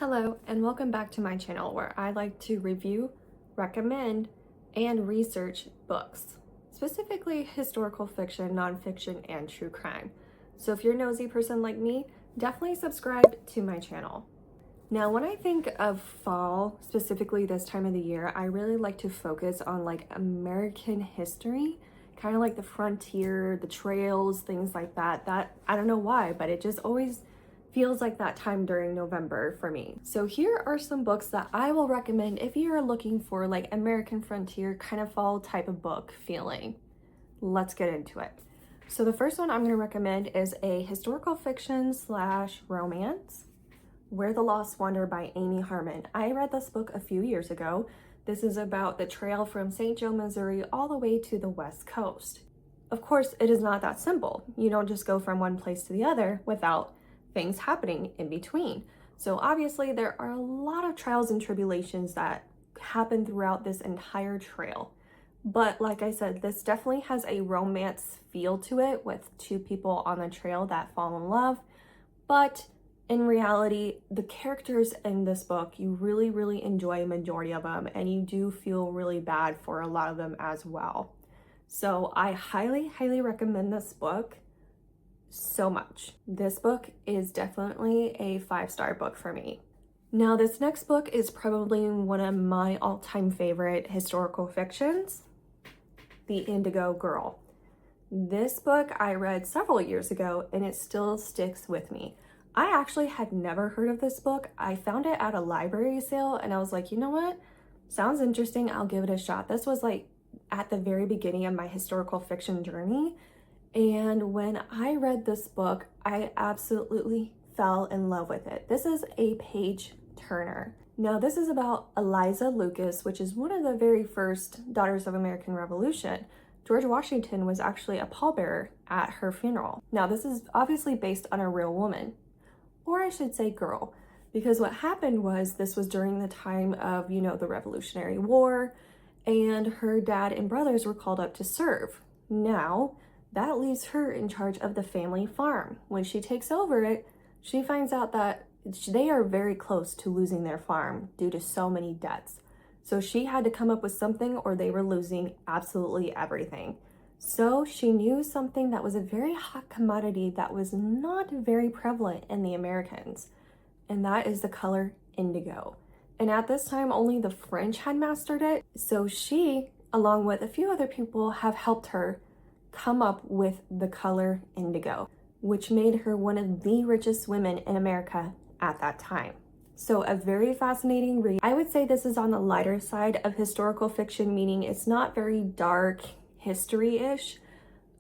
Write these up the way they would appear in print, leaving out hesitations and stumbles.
Hello and welcome back to my channel where I like to review, recommend, and research books, specifically historical fiction, nonfiction, and true crime. So if you're a nosy person like me, definitely subscribe to my channel. Now, when I think of fall, specifically this time of the year, I really like to focus on like American history, kind of like the frontier, the trails, things like that. I don't know why, but it just always feels like that time during November for me. So here are some books that I will recommend if you're looking for like American frontier kind of fall type of book feeling. Let's get into it. So the first one I'm going to recommend is a historical fiction / romance, Where the Lost Wander by Amy Harmon. I read this book a few years ago. This is about the trail from St. Joe, Missouri all the way to the West Coast. Of course, it is not that simple. You don't just go from one place to the other without things happening in between. So obviously there are a lot of trials and tribulations that happen throughout this entire trail. But like I said, this definitely has a romance feel to it with two people on the trail that fall in love. But in reality, the characters in this book, you really enjoy a majority of them, and you do feel really bad for a lot of them as well. So I highly recommend this book so much. This book is definitely a 5-star book for me. Now, this next book is probably one of my all-time favorite historical fictions, The Indigo Girl. This book I read several years ago and it still sticks with me. I actually had never heard of this book. I found it at a library sale and I was like, you know what? Sounds interesting. I'll give it a shot. This was like at the very beginning of my historical fiction journey. And when I read this book, I absolutely fell in love with it. This is a page turner. Now, this is about Eliza Lucas, which is one of the very first Daughters of American Revolution. George Washington was actually a pallbearer at her funeral. Now, this is obviously based on a real woman, or I should say girl, because what happened was this was during the time of, the Revolutionary War, and her dad and brothers were called up to serve. Now, that leaves her in charge of the family farm. When she takes over it, she finds out that they are very close to losing their farm due to so many debts. So she had to come up with something or they were losing absolutely everything. So she knew something that was a very hot commodity that was not very prevalent in the Americans, and that is the color indigo. And at this time, only the French had mastered it. So she, along with a few other people, have helped her come up with the color indigo, which made her one of the richest women in America at that time. So a very fascinating read. I would say this is on the lighter side of historical fiction, meaning it's not very dark history-ish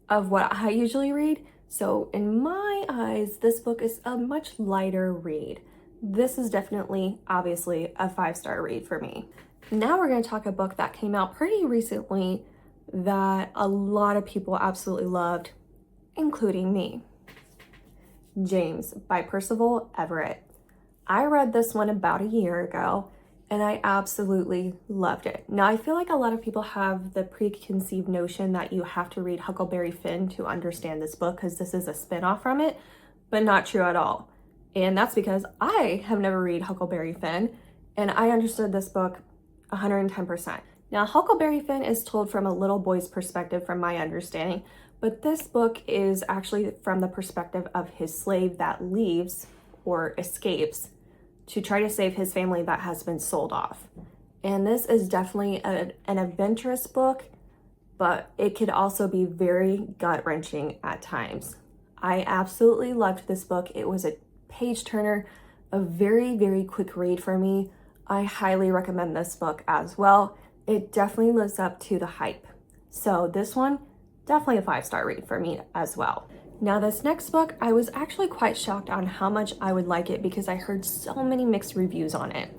of what I usually read. So in my eyes, this book is a much lighter read. This is definitely, obviously, a 5-star read for me. Now we're going to talk a book that came out pretty recently that a lot of people absolutely loved, including me. James by Percival Everett. I read this one about a year ago and I absolutely loved it. Now, I feel like a lot of people have the preconceived notion that you have to read Huckleberry Finn to understand this book because this is a spin-off from it, but not true at all. And that's because I have never read Huckleberry Finn and I understood this book 110%. Now, Huckleberry Finn is told from a little boy's perspective, from my understanding, but this book is actually from the perspective of his slave that leaves or escapes to try to save his family that has been sold off. And this is definitely an adventurous book, but it could also be very gut-wrenching at times. I absolutely loved this book. It was a page turner, a very quick read for me. I highly recommend this book as well. It definitely lives up to the hype. So this one, definitely a 5-star read for me as well. Now this next book, I was actually quite shocked on how much I would like it because I heard so many mixed reviews on it.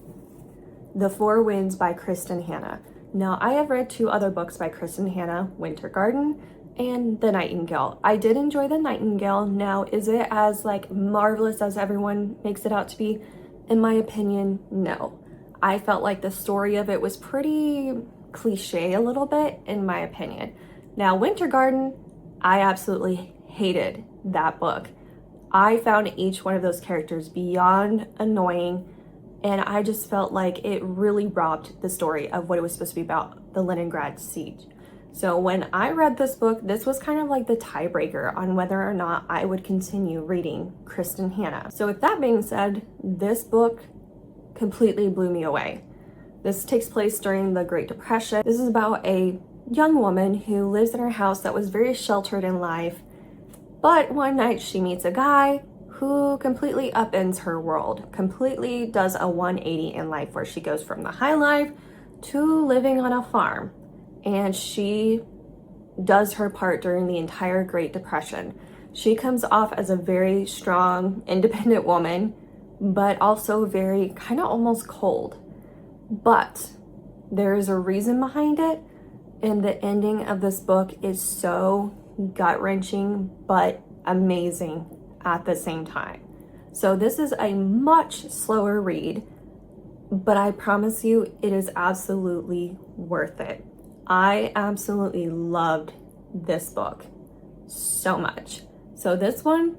The Four Winds by Kristen Hanna. Now I have read 2 other books by Kristen Hanna, Winter Garden and The Nightingale. I did enjoy The Nightingale. Now, is it as marvelous as everyone makes it out to be? In my opinion, no. I felt like the story of it was pretty cliche a little bit, in my opinion. Now, Winter Garden, I absolutely hated that book. I found each one of those characters beyond annoying and I just felt like it really robbed the story of what it was supposed to be about, the Leningrad siege. So when I read this book, this was kind of like the tiebreaker on whether or not I would continue reading Kristen Hanna. So with that being said, this book completely blew me away. This takes place during the Great Depression. This is about a young woman who lives in her house that was very sheltered in life, but one night she meets a guy who completely upends her world, completely does a 180 in life, where she goes from the high life to living on a farm. And she does her part during the entire Great Depression. She comes off as a very strong, independent woman, but also very kind of almost cold. But there is a reason behind it, and the ending of this book is so gut-wrenching but amazing at the same time. So this is a much slower read, but I promise you it is absolutely worth it. I absolutely loved this book so much. So this one,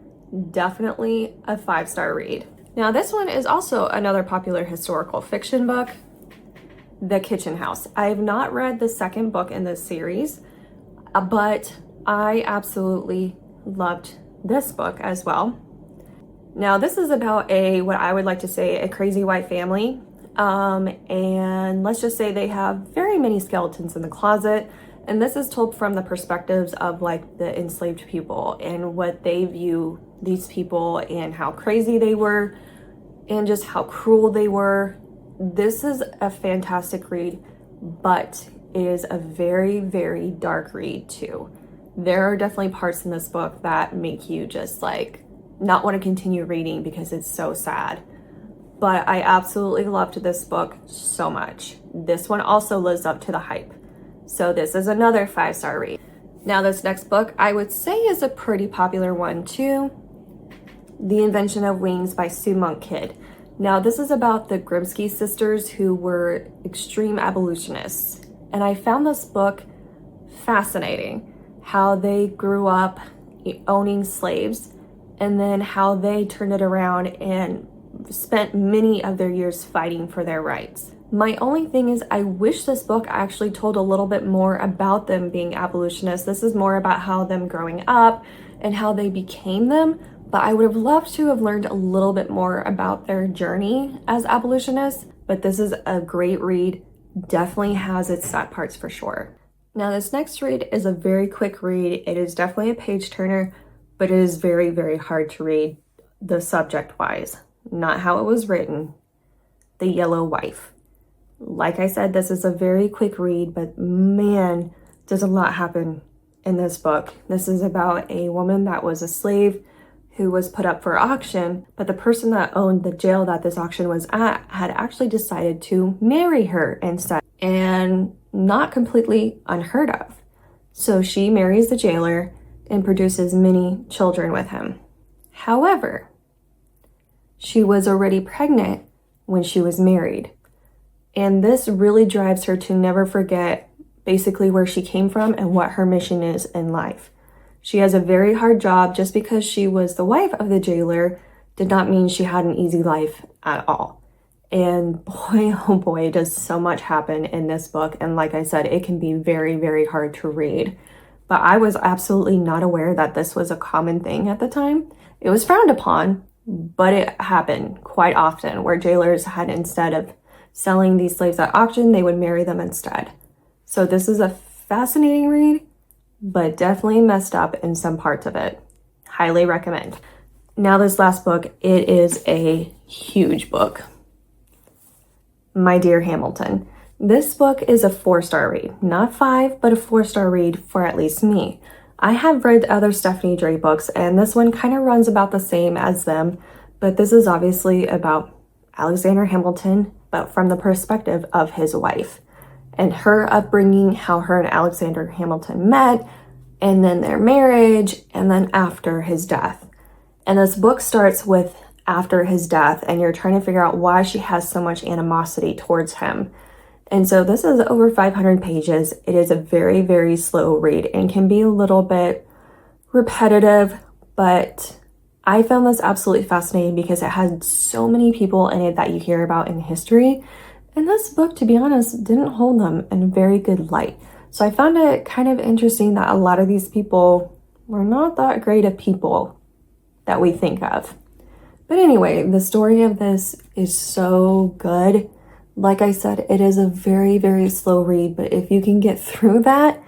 definitely a 5-star read. Now this one is also another popular historical fiction book, The Kitchen House. I have not read the second book in this series, but I absolutely loved this book as well. Now this is about what I would like to say, a crazy white family. And let's just say they have very many skeletons in the closet. And this is told from the perspectives of like the enslaved people and what they view these people and how crazy they were and just how cruel they were. This is a fantastic read, but it is a very, very dark read too. There are definitely parts in this book that make you just like not want to continue reading because it's so sad. But I absolutely loved this book so much. This one also lives up to the hype. So this is another 5-star read. Now this next book I would say is a pretty popular one too. The Invention of Wings by Sue Monk Kidd. Now this is about the Grimsky sisters who were extreme abolitionists. And I found this book fascinating. How they grew up owning slaves and then how they turned it around and spent many of their years fighting for their rights. My only thing is I wish this book actually told a little bit more about them being abolitionists. This is more about how them growing up and how they became them, but I would have loved to have learned a little bit more about their journey as abolitionists. But this is a great read, definitely has its sad parts for sure. Now this next read is a very quick read. It is definitely a page turner, but it is very, very hard to read the subject wise. Not how it was written. The Yellow Wife. Like I said, this is a very quick read, but man, does a lot happen in this book. This is about a woman that was a slave who was put up for auction, but the person that owned the jail that this auction was at had actually decided to marry her instead, and not completely unheard of. So she marries the jailer and produces many children with him. However, she was already pregnant when she was married. And this really drives her to never forget basically where she came from and what her mission is in life. She has a very hard job. Just because she was the wife of the jailer did not mean she had an easy life at all. And boy, oh boy, does so much happen in this book. And like I said, it can be very, very hard to read. But I was absolutely not aware that this was a common thing at the time. It was frowned upon, but it happened quite often where jailers had, instead of selling these slaves at auction, they would marry them instead. So this is a fascinating read, but definitely messed up in some parts of it. Highly recommend. Now this last book, it is a huge book. My Dear Hamilton. This book is a 4-star read. Not 5, but a 4-star read for at least me. I have read other Stephanie Dre books, and this one kind of runs about the same as them, but this is obviously about Alexander Hamilton, but from the perspective of his wife and her upbringing, how her and Alexander Hamilton met, and then their marriage, and then after his death. And this book starts with after his death, and you're trying to figure out why she has so much animosity towards him. And so this is over 500 pages. It is a very, very slow read and can be a little bit repetitive, but I found this absolutely fascinating because it had so many people in it that you hear about in history. And this book, to be honest, didn't hold them in a very good light. So I found it kind of interesting that a lot of these people were not that great of people that we think of. But anyway, the story of this is so good. Like I said, it is a very, very slow read, but if you can get through that,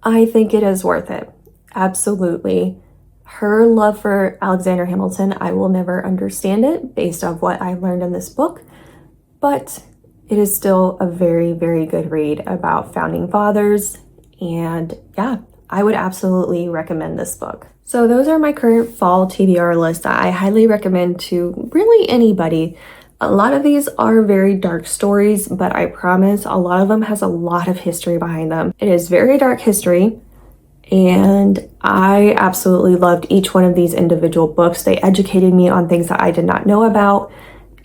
I think it is worth it. Absolutely. Her love for Alexander Hamilton, I will never understand it based off what I learned in this book, but it is still a very, very good read about founding fathers. And yeah, I would absolutely recommend this book. So those are my current fall TBR list that I highly recommend to really anybody. A lot of these are very dark stories, but I promise a lot of them has a lot of history behind them. It is very dark history, and I absolutely loved each one of these individual books. They educated me on things that I did not know about,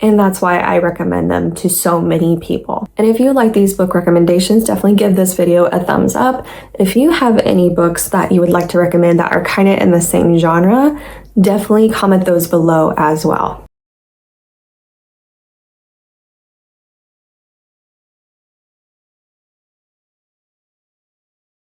and that's why I recommend them to so many people. And if you like these book recommendations, definitely give this video a thumbs up. If you have any books that you would like to recommend that are kind of in the same genre, definitely comment those below as well.